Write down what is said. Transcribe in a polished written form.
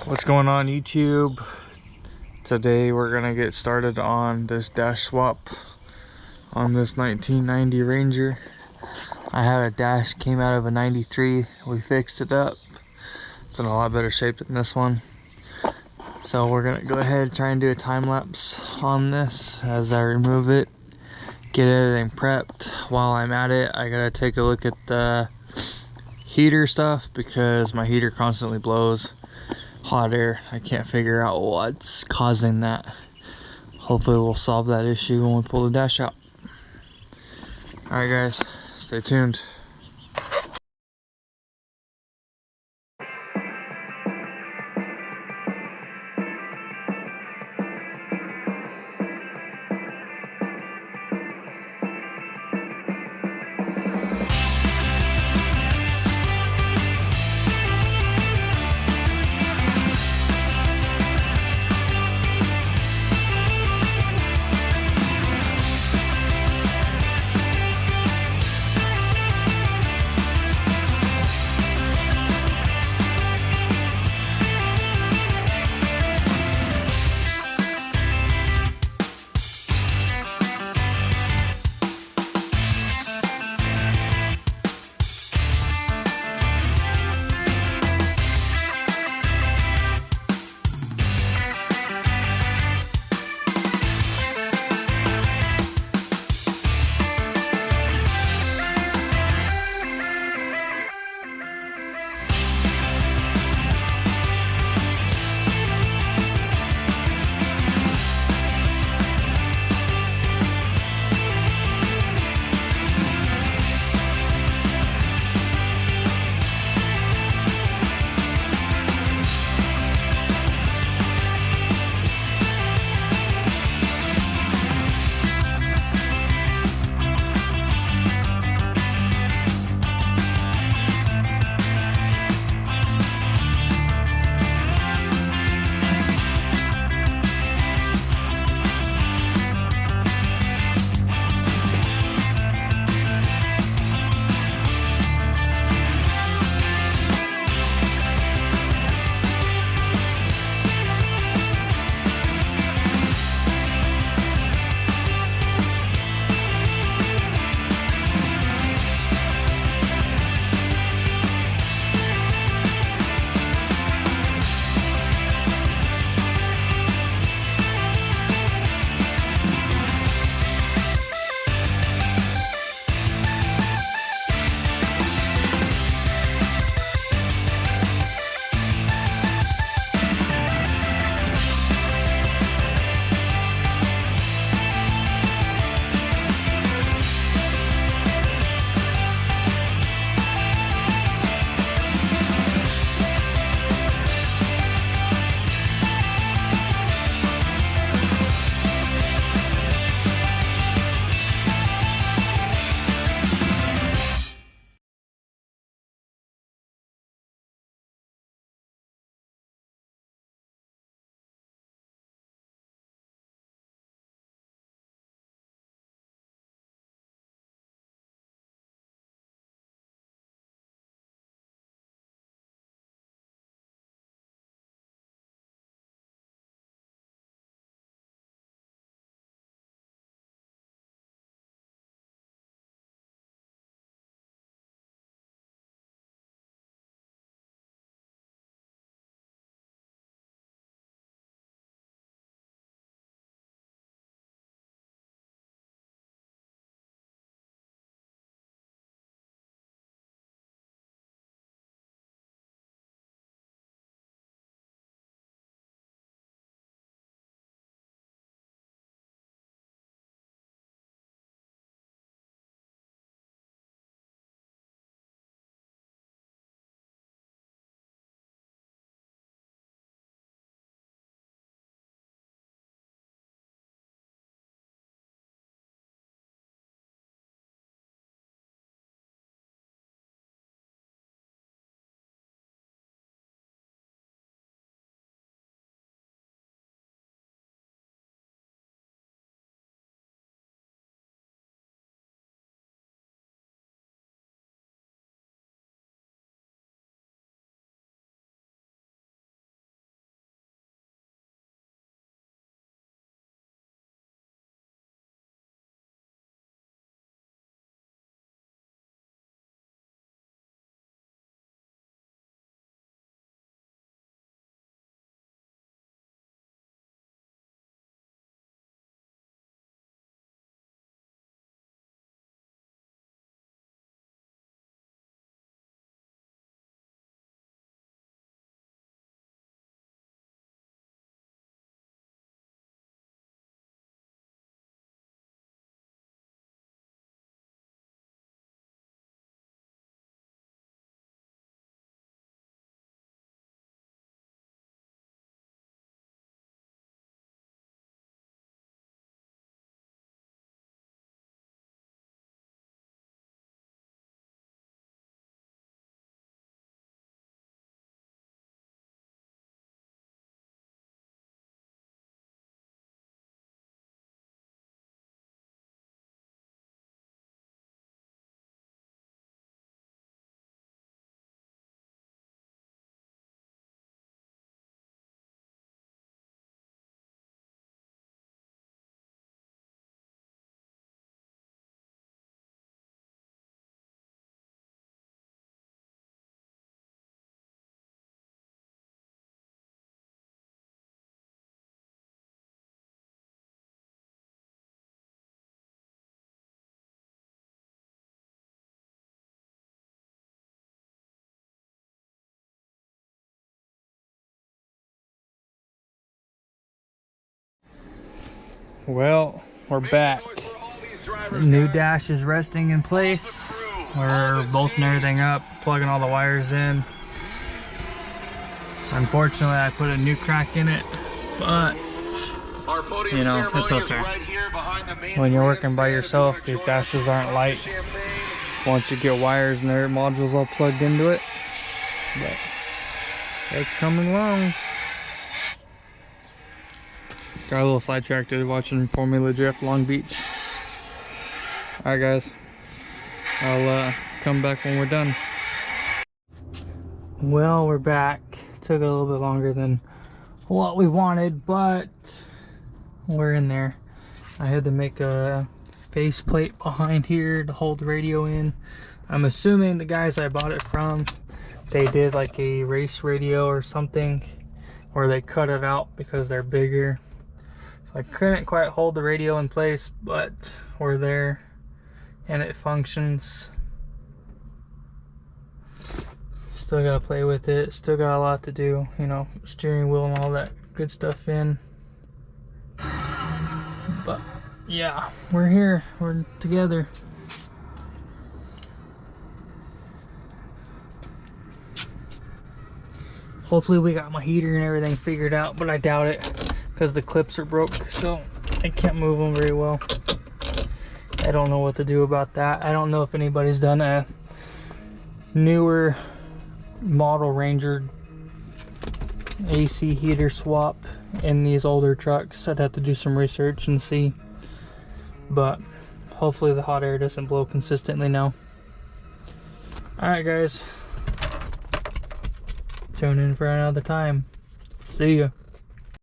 What's going on YouTube? Today we're gonna get started on this dash swap on this 1990 Ranger. I had a dash, came out of a 93. We fixed it up. It's in a lot better shape than this one. So we're gonna go ahead and try and do a time lapse on this as I remove it, get everything prepped. While I'm at it, I gotta take a look at the heater stuff because my heater constantly blows hot air. I can't figure out what's causing that. Hopefully we'll solve that issue when we pull the dash out. Alright guys, stay tuned. Well, we're back. The new dash is resting in place. We're bolting everything up, plugging all the wires in. Unfortunately, I put a new crack in it, but you know, it's okay. When you're working by yourself, these dashes aren't light once you get wires and their modules all plugged into it. But it's coming along. Got a little sidetracked watching Formula Drift Long Beach. Alright guys, I'll come back when we're done. Well, we're back. Took a little bit longer than what we wanted, but we're in there. I had to make a faceplate behind here to hold the radio in. I'm assuming the guys I bought it from, they did like a race radio or something, or they cut it out because they're bigger. So I couldn't quite hold the radio in place, but we're there and it functions. Still gotta play with it, still got a lot to do, you know, steering wheel and all that good stuff in. But yeah, we're here, we're together. Hopefully we got my heater and everything figured out, but I doubt it because the clips are broke, so I can't move them very well. I don't know what to do about that. I don't know if anybody's done a newer model Ranger AC heater swap in these older trucks. I'd have to do some research and see, but hopefully the hot air doesn't blow consistently now. Alright guys, tune in for another time. See ya.